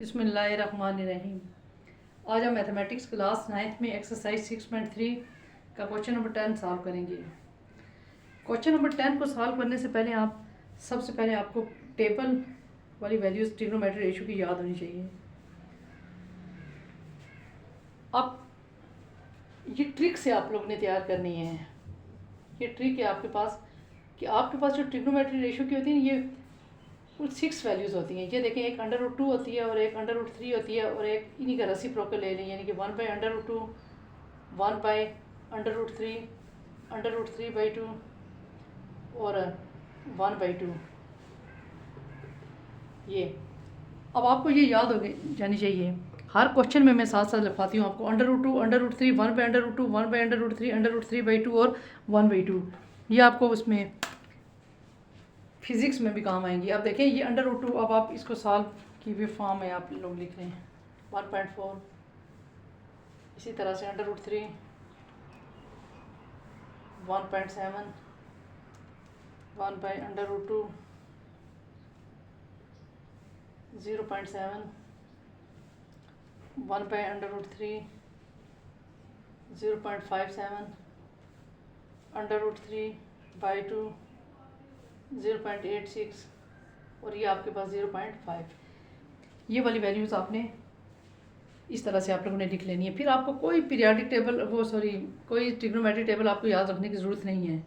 बिस्मिल्लाहिर्रहमानिर्रहीम। आज हम मैथमेटिक्स क्लास 9th में एक्सरसाइज 6.3 का क्वेश्चन नंबर 10 सॉल्व करेंगे। क्वेश्चन नंबर 10 को सॉल्व करने से पहले सबसे पहले आपको टेबल वाली वैल्यूज ट्रिग्नोमेट्री रेशियो की याद होनी चाहिए। अब ये ट्रिक से आप लोग ने तैयार करनी है। ये ट्रिक है आपके पास कि आपके पास जो ट्रिग्नोमेट्री रेशियो की होती है ये कुल 6 वैल्यूज़ होती हैं। ये देखें, एक √2 होती है और एक √3 होती है और एक इन्हीं का रेसिप्रोकल ले लें, यानी कि 1/√2, 1/√3, √3/2 और 1/2। ये अब आपको ये याद हो जानी चाहिए। हर क्वेश्चन में मैं साथ साथ लिखवाती हूँ आपको √2, √3, 1/√2, 1/√3, √3/2 और 1/2। ये आपको उसमें फिज़िक्स में भी काम आएंगी। अब देखें, ये √2, अब आप इसको सॉल्व की हुई फॉर्म में आप लोग लिख रहे हैं 1.4। इसी तरह से √3 1.7, 1/√2 0.7, 1/√3 0.57, √3/2 0.86 और ये आपके पास 0.5। ये वाली वैल्यूज़ आपने इस तरह से आप लोगों ने लिख लेनी है। फिर आपको कोई पीरियाडिक टेबल कोई ट्रिग्नोमेट्री टेबल आपको याद रखने की ज़रूरत नहीं है।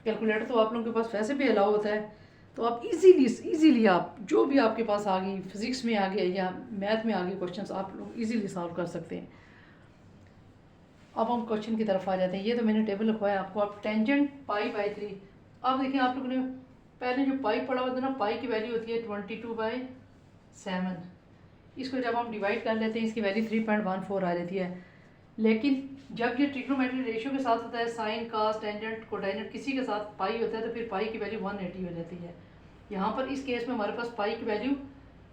कैलकुलेटर तो आप लोगों के पास वैसे भी अलाउ होता है, तो आप इजीली आप जो भी आपके पास आ गई, फिज़िक्स में आ गया या मैथ में आ गए क्वेश्चंस, आप लोग इजीली सॉल्व कर सकते हैं। अब हम क्वेश्चन की तरफ आ जाते हैं। ये तो मैंने टेबल लिखवाया आपको। आप टेंजेंट π/3। अब देखिए, आप लोगों ने पहले जो पाई पढ़ा हुआ था ना, पाई की वैल्यू होती है 22/7। इसको जब हम डिवाइड कर लेते हैं इसकी वैल्यू 3.14 आ जाती है। लेकिन जब ये ट्रिग्नोमेट्री रेशियो के साथ होता है, साइन, कास, टेंजेंट, कोटाइनेट किसी के साथ पाई होता है, तो फिर पाई की वैल्यू 180 हो जाती है। यहाँ पर इस केस में हमारे पास पाई की वैल्यू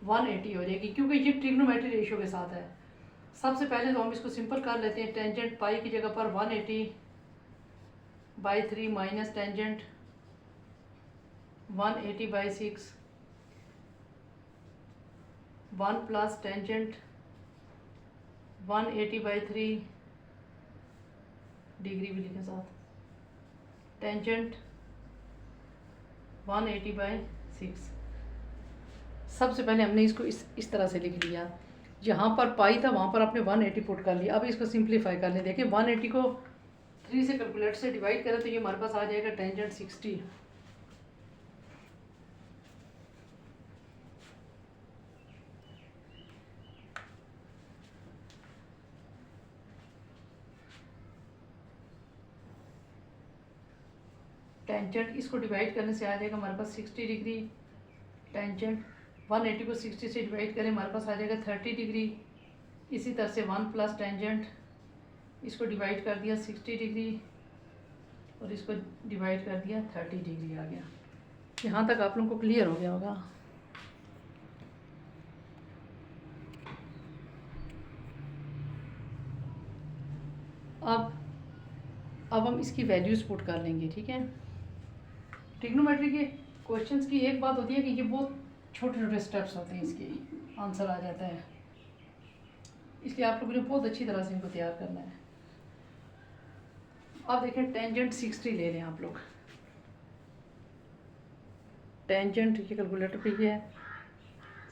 180 हो जाएगी, क्योंकि ये ट्रिग्नोमेट्री रेशियो के साथ है। सबसे पहले तो हम इसको सिंपल कर लेते हैं। टेंजेंट पाई की जगह पर 180/3 minus tangent 180/6, 1 plus tangent 180/3 degree भी लिखें साथ, टेंजेंट 180/6। सबसे पहले हमने इसको इस तरह से लिख लिया। जहाँ पर पाई था वहाँ पर आपने 180 पुट कर लिया। अब इसको सिंप्लीफाई कर लें। देखिए, 180 को 3 से कैलकुलेटर से डिवाइड करें तो ये हमारे पास आ जाएगा टेंजेंट 60। टेंजेंट इसको डिवाइड करने से आ जाएगा हमारे पास 60 डिग्री। टेंजेंट 180 को 60 से डिवाइड करें, हमारे पास आ जाएगा 30 डिग्री। इसी तरह से 1 प्लस टेंजेंट, इसको डिवाइड कर दिया 60 डिग्री और इसको डिवाइड कर दिया 30 डिग्री आ गया। यहाँ तक आप लोगों को क्लियर हो गया होगा। अब हम इसकी वैल्यूज़ पुट कर लेंगे, ठीक है। ट्रिग्नोमेट्री के क्वेश्चंस की एक बात होती है कि ये बहुत छोटे छोटे स्टेप्स होते हैं, इसके आंसर आ जाता है। इसलिए आप लोगों ने बहुत अच्छी तरह से इनको तैयार करना है। अब देखें, टेंजेंट 60 ले लें आप लोग। टेंजेंट ये कैलकुलेटर पे ही है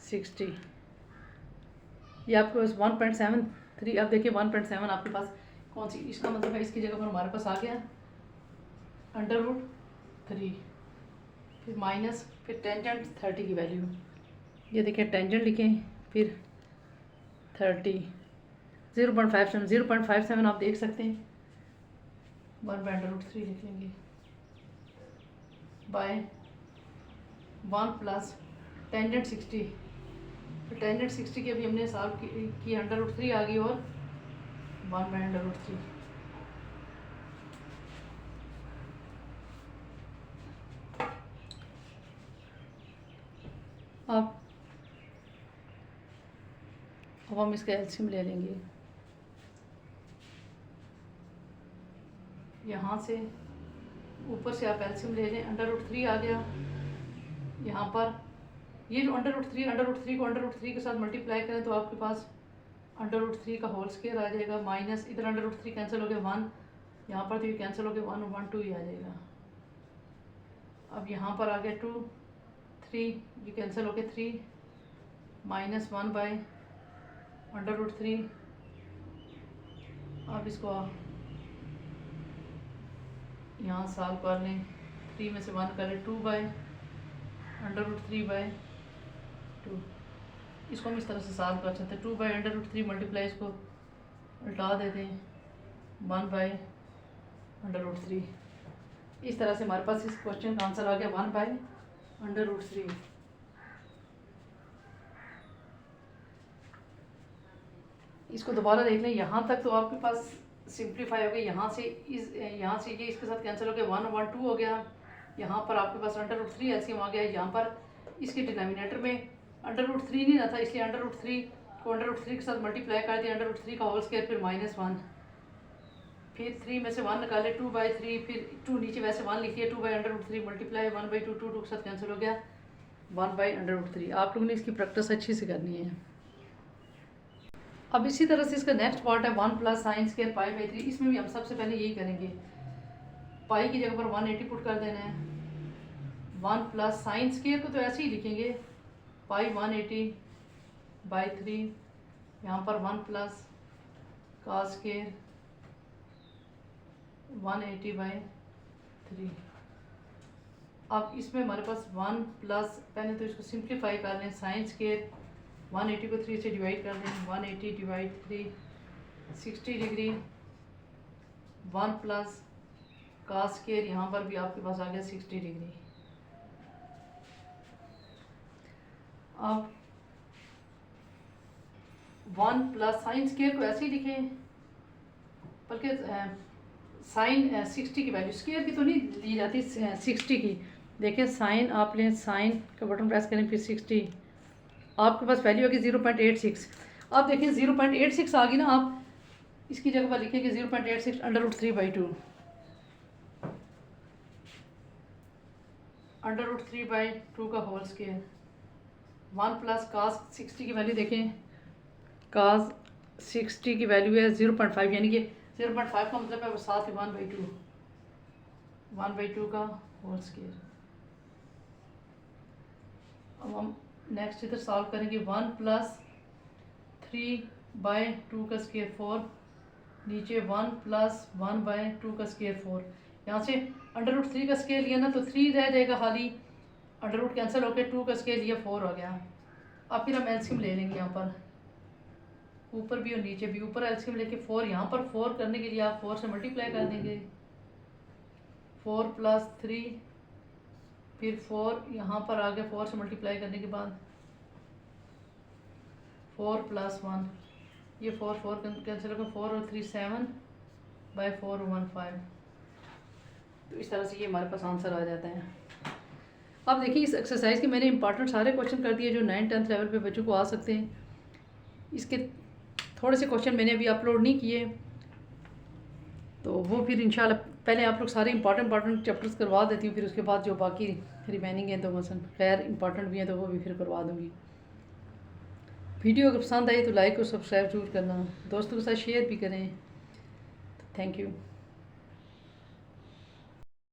60। ये आपके पास 1.73। अब देखिए 1.7 आपके पास कौन सी, इसका मतलब है इसकी जगह पर हमारे पास आ गया √3, फिर माइनस, फिर टेंजेंट 30 की वैल्यू। ये देखिए, टेंजेंट लिखें, फिर 30, 0.57 आप देख सकते हैं। 1/√3 लिख लेंगे बाय 1 प्लस टेंजेंट 60। तो टेंजेंट 60 की अभी हमने सॉल्व की √3 आ गई और 1/√3। अब हम इसका एलसीएम ले लेंगे। यहाँ से ऊपर से आप एलसीएम ले लें, √3 आ गया। यहाँ पर ये जो अंडर रूट थ्री को अंडर रूट थ्री के साथ मल्टीप्लाई करें तो आपके पास अंडर रूट थ्री का होल स्क्वायर आ जाएगा, माइनस इधर अंडर रूट थ्री कैंसिल हो गया 1, यहाँ पर तो ये कैंसिल हो गया 1 1 2 ही आ जाएगा। अब यहाँ पर आ गया 2 3, ये कैंसिल हो गया 3, minus 1 by under root three. अब इसको यहाँ सॉल्व कर लें, 3 में से 1 करें 2 by under root three by 2। इसको हम इस तरह से सॉल्व कर सकते हैं, 2 by under root three multiply, इसको उल्टा देते हैं 1 बाई अंडर रूट थ्री। इस तरह से हमारे पास इस क्वेश्चन का आंसर आ गया 1 बाई अंडर रूट थ्री। इसको दोबारा देख लें, यहाँ तक तो आपके पास सिंप्लीफाई हो गया, यहाँ से ये इसके साथ कैंसिल हो गया 1 1 2 हो गया। यहाँ पर आपके पास अंडर रूट थ्री एलसीएम आ गया, यहाँ पर इसके डिनोमिनेटर में अंडर रूट थ्री नहीं रहता, इसलिए अंडर रूट थ्री को अंडर रूट थ्री के साथ मल्टीप्लाई कर दिया, अंडर रूट थ्री का होल स्क्वायर, फिर माइनस 1, फिर 3 में से 1 निकाले 2 बाई 3, फिर 2 नीचे वैसे 1 लिखिए, 2 by under root three multiply 1 by 2, 2 2 के साथ कैंसिल हो गया 1 बाई अंडर रूट थ्री। आप लोगों ने इसकी प्रैक्टिस अच्छी से करनी है। अब इसी तरह से इसका नेक्स्ट पार्ट है 1 plus sine square pi by 3। इसमें भी हम सबसे पहले यही करेंगे, पाई की जगह पर 180 पुट कर देना है। 1 प्लस साइन स्क्वायर को तो ऐसे ही लिखेंगे, पाई 180 बाई 3, यहाँ पर 1 प्लस कॉस स्क्वायर 180 बाई 3। अब इसमें हमारे पास 1 प्लस, पहले तो इसको सिंप्लीफाई कर लें, साइन स्क्वायर 180 को 3 से डिवाइड कर दें, 180 divide 3 60 degree, 1 plus cos square, यहाँ पर भी आपके पास आ गया 60 डिग्री। अब 1 प्लस साइन स्क्वायर को ऐसे ही लिखें, बल्कि साइन 60 की वैल्यू स्क्वायर की तो नहीं ली जाती, 60 की। देखें साइन आप लें, साइन का बटन प्रेस करें, फिर 60, आपके पास वैल्यू होगी 0.86। अब देखें 0.86 आ गई ना, आप इसकी जगह पर लिखेंगे 0.86 under root three by 2, under root three by 2 का होल स्क्वायर। 1 प्लस कास 60 की वैल्यू देखें, कास 60 की वैल्यू है 0.5, यानी कि 0.5 का मतलब है वो साथ ही 1/2, 1/2 का होल स्क्वायर। अब हम नेक्स्ट इधर सॉल्व करेंगे, 1 प्लस 3 बाई 2 का स्क्वायर 4, नीचे 1 प्लस 1 बाई 2 का स्क्वायर 4। यहाँ से अंडर रूट 3 का स्क्वायर लिया ना तो 3 रह जाएगा खाली, अंडर रूट कैंसिल होकर 2 का स्क्वायर लिया 4 हो गया। अब फिर हम एलसीएम ले लेंगे, यहाँ पर ऊपर भी और नीचे भी, ऊपर एलसीएम लेके 4, यहाँ पर 4 करने के लिए आप 4 से मल्टीप्लाई कर देंगे, 4 प्लस 3, फिर 4 यहाँ पर आ गया, 4 से मल्टीप्लाई करने के बाद 4 प्लस 1, ये 4 4 कैंसिल होगा, 4 और 3 7 बाई 4 1 5। तो इस तरह से ये हमारे पास आंसर आ जाता है। अब देखिए इस एक्सरसाइज के मैंने इंपॉर्टेंट सारे क्वेश्चन कर दिए जो 9th 10th लेवल पे बच्चों को आ सकते हैं। इसके थोड़े से क्वेश्चन मैंने अभी अपलोड नहीं किए, तो वो फिर इंशाल्लाह पहले आप लोग सारे इंपॉर्टेंट चैप्टर्स करवा देती हूँ, फिर उसके बाद जो बाकी रिमेनिंग है तो मसलन खैर इंपॉर्टेंट भी हैं तो वो भी फिर करवा दूँगी। वीडियो अगर पसंद आई तो लाइक और सब्सक्राइब जरूर करना, दोस्तों के साथ शेयर भी करें। Thank you.